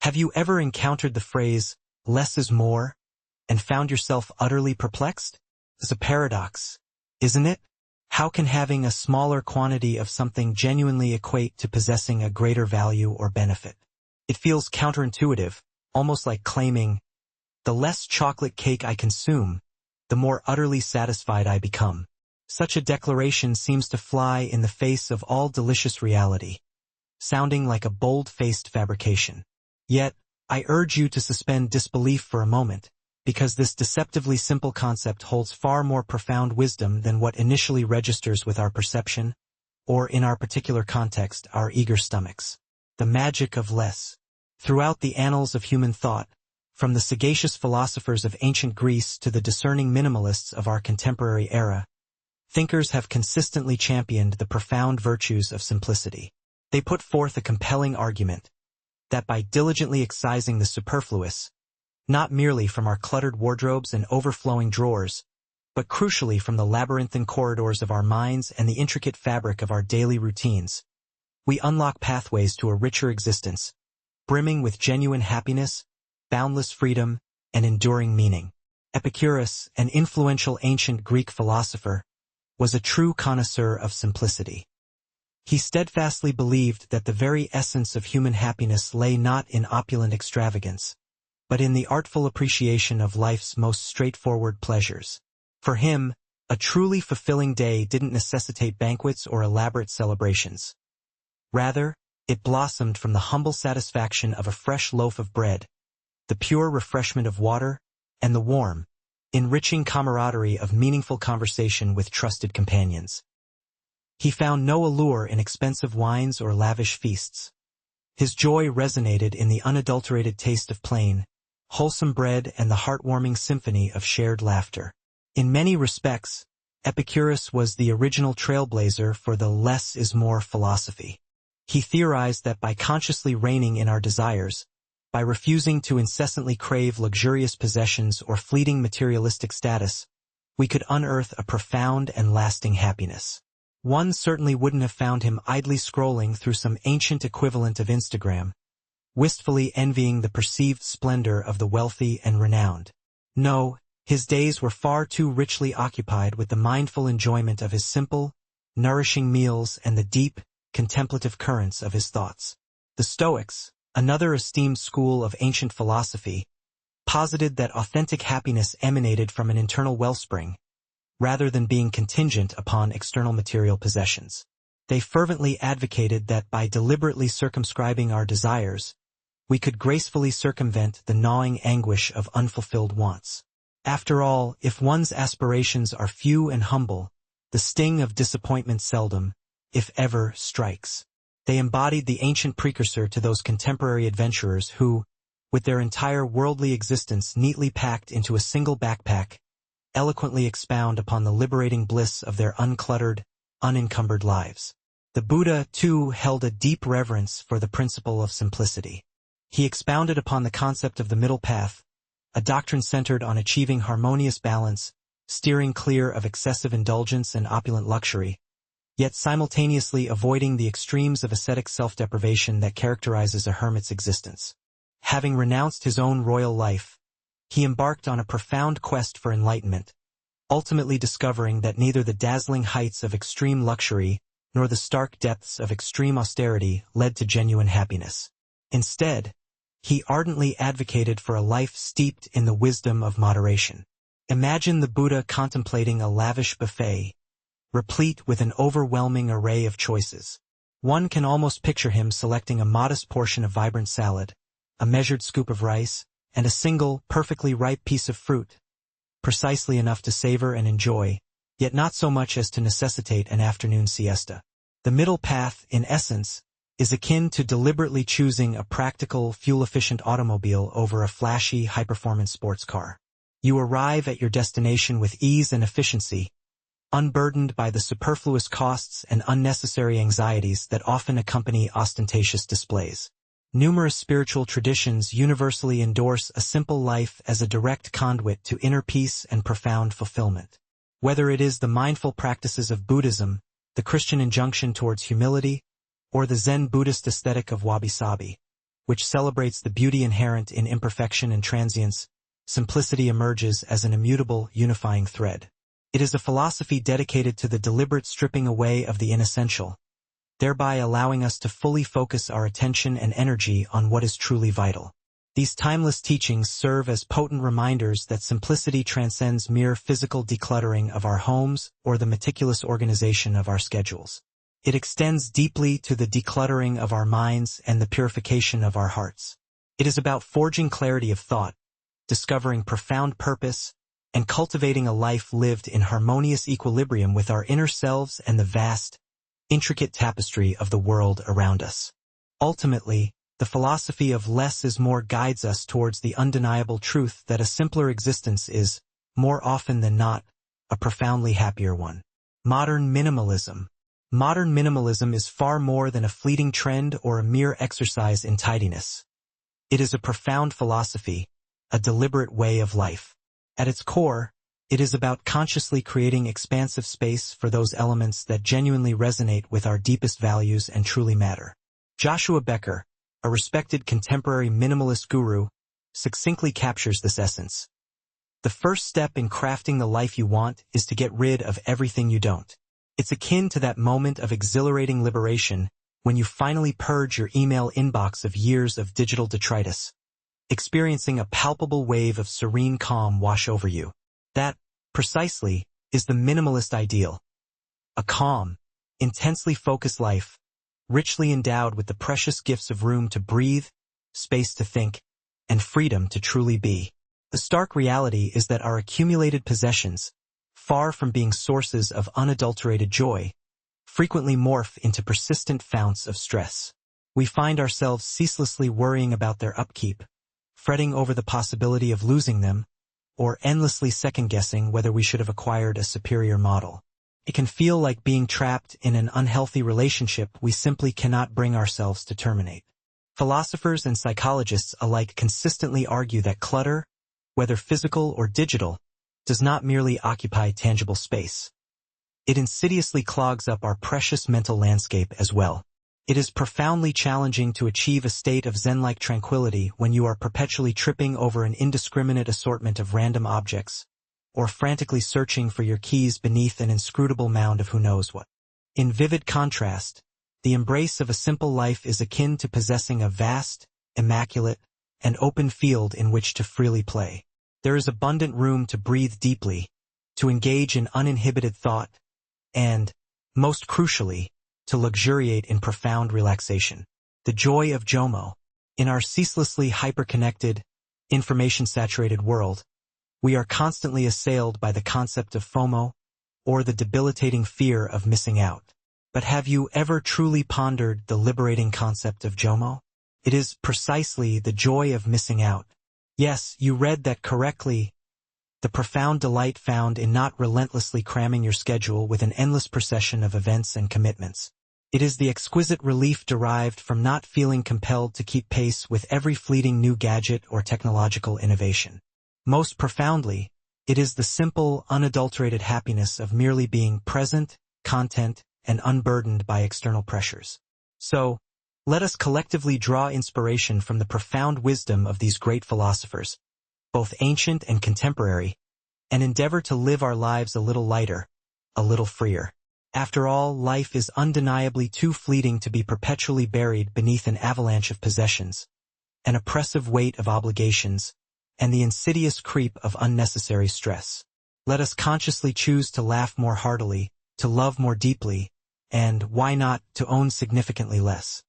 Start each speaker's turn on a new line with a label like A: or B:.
A: Have you ever encountered the phrase, less is more, and found yourself utterly perplexed? It's a paradox, isn't it? How can having a smaller quantity of something genuinely equate to possessing a greater value or benefit? It feels counterintuitive, almost like claiming, the less chocolate cake I consume, the more utterly satisfied I become. Such a declaration seems to fly in the face of all delicious reality, sounding like a bold-faced fabrication. Yet, I urge you to suspend disbelief for a moment, because this deceptively simple concept holds far more profound wisdom than what initially registers with our perception, or in our particular context, our eager stomachs. The magic of less. Throughout the annals of human thought, from the sagacious philosophers of ancient Greece to the discerning minimalists of our contemporary era, thinkers have consistently championed the profound virtues of simplicity. They put forth a compelling argument that by diligently excising the superfluous, not merely from our cluttered wardrobes and overflowing drawers, but crucially from the labyrinthine corridors of our minds and the intricate fabric of our daily routines, we unlock pathways to a richer existence, brimming with genuine happiness, boundless freedom, and enduring meaning. Epicurus, an influential ancient Greek philosopher, was a true connoisseur of simplicity. He steadfastly believed that the very essence of human happiness lay not in opulent extravagance, but in the artful appreciation of life's most straightforward pleasures. For him, a truly fulfilling day didn't necessitate banquets or elaborate celebrations. Rather, it blossomed from the humble satisfaction of a fresh loaf of bread, the pure refreshment of water, and the warm, enriching camaraderie of meaningful conversation with trusted companions. He found no allure in expensive wines or lavish feasts. His joy resonated in the unadulterated taste of plain, wholesome bread and the heartwarming symphony of shared laughter. In many respects, Epicurus was the original trailblazer for the less is more philosophy. He theorized that by consciously reining in our desires, by refusing to incessantly crave luxurious possessions or fleeting materialistic status, we could unearth a profound and lasting happiness. One certainly wouldn't have found him idly scrolling through some ancient equivalent of Instagram, wistfully envying the perceived splendor of the wealthy and renowned. No, his days were far too richly occupied with the mindful enjoyment of his simple, nourishing meals and the deep, contemplative currents of his thoughts. The Stoics, another esteemed school of ancient philosophy, posited that authentic happiness emanated from an internal wellspring, rather than being contingent upon external material possessions. They fervently advocated that by deliberately circumscribing our desires, we could gracefully circumvent the gnawing anguish of unfulfilled wants. After all, if one's aspirations are few and humble, the sting of disappointment seldom, if ever, strikes. They embodied the ancient precursor to those contemporary adventurers who, with their entire worldly existence neatly packed into a single backpack, eloquently expound upon the liberating bliss of their uncluttered, unencumbered lives. The Buddha, too, held a deep reverence for the principle of simplicity. He expounded upon the concept of the middle path, a doctrine centered on achieving harmonious balance, steering clear of excessive indulgence and opulent luxury, yet simultaneously avoiding the extremes of ascetic self-deprivation that characterizes a hermit's existence. Having renounced his own royal life, he embarked on a profound quest for enlightenment, ultimately discovering that neither the dazzling heights of extreme luxury nor the stark depths of extreme austerity led to genuine happiness. Instead, he ardently advocated for a life steeped in the wisdom of moderation. Imagine the Buddha contemplating a lavish buffet, replete with an overwhelming array of choices. One can almost picture him selecting a modest portion of vibrant salad, a measured scoop of rice, and a single, perfectly ripe piece of fruit, precisely enough to savor and enjoy, yet not so much as to necessitate an afternoon siesta. The middle path, in essence, is akin to deliberately choosing a practical, fuel-efficient automobile over a flashy, high-performance sports car. You arrive at your destination with ease and efficiency, unburdened by the superfluous costs and unnecessary anxieties that often accompany ostentatious displays. Numerous spiritual traditions universally endorse a simple life as a direct conduit to inner peace and profound fulfillment. Whether it is the mindful practices of Buddhism, the Christian injunction towards humility, or the Zen Buddhist aesthetic of wabi-sabi, which celebrates the beauty inherent in imperfection and transience, simplicity emerges as an immutable, unifying thread. It is a philosophy dedicated to the deliberate stripping away of the inessential, thereby allowing us to fully focus our attention and energy on what is truly vital. These timeless teachings serve as potent reminders that simplicity transcends mere physical decluttering of our homes or the meticulous organization of our schedules. It extends deeply to the decluttering of our minds and the purification of our hearts. It is about forging clarity of thought, discovering profound purpose, and cultivating a life lived in harmonious equilibrium with our inner selves and the vast, intricate tapestry of the world around us. Ultimately, the philosophy of less is more guides us towards the undeniable truth that a simpler existence is, more often than not, a profoundly happier one. Modern minimalism. Modern minimalism is far more than a fleeting trend or a mere exercise in tidiness. It is a profound philosophy, a deliberate way of life. At its core, it is about consciously creating expansive space for those elements that genuinely resonate with our deepest values and truly matter. Joshua Becker, a respected contemporary minimalist guru, succinctly captures this essence. The first step in crafting the life you want is to get rid of everything you don't. It's akin to that moment of exhilarating liberation when you finally purge your email inbox of years of digital detritus, experiencing a palpable wave of serene calm wash over you. That, precisely, is the minimalist ideal. A calm, intensely focused life, richly endowed with the precious gifts of room to breathe, space to think, and freedom to truly be. The stark reality is that our accumulated possessions, far from being sources of unadulterated joy, frequently morph into persistent founts of stress. We find ourselves ceaselessly worrying about their upkeep, fretting over the possibility of losing them, or endlessly second-guessing whether we should have acquired a superior model. It can feel like being trapped in an unhealthy relationship we simply cannot bring ourselves to terminate. Philosophers and psychologists alike consistently argue that clutter, whether physical or digital, does not merely occupy tangible space. It insidiously clogs up our precious mental landscape as well. It is profoundly challenging to achieve a state of Zen-like tranquility when you are perpetually tripping over an indiscriminate assortment of random objects, or frantically searching for your keys beneath an inscrutable mound of who knows what. In vivid contrast, the embrace of a simple life is akin to possessing a vast, immaculate, and open field in which to freely play. There is abundant room to breathe deeply, to engage in uninhibited thought, and, most crucially, to luxuriate in profound relaxation. The joy of JOMO. In our ceaselessly hyper-connected, information-saturated world, we are constantly assailed by the concept of FOMO, or the debilitating fear of missing out. But have you ever truly pondered the liberating concept of JOMO? It is precisely the joy of missing out. Yes, you read that correctly. The profound delight found in not relentlessly cramming your schedule with an endless procession of events and commitments. It is the exquisite relief derived from not feeling compelled to keep pace with every fleeting new gadget or technological innovation. Most profoundly, it is the simple, unadulterated happiness of merely being present, content, and unburdened by external pressures. So, let us collectively draw inspiration from the profound wisdom of these great philosophers, both ancient and contemporary, and endeavor to live our lives a little lighter, a little freer. After all, life is undeniably too fleeting to be perpetually buried beneath an avalanche of possessions, an oppressive weight of obligations, and the insidious creep of unnecessary stress. Let us consciously choose to laugh more heartily, to love more deeply, and, why not, to own significantly less.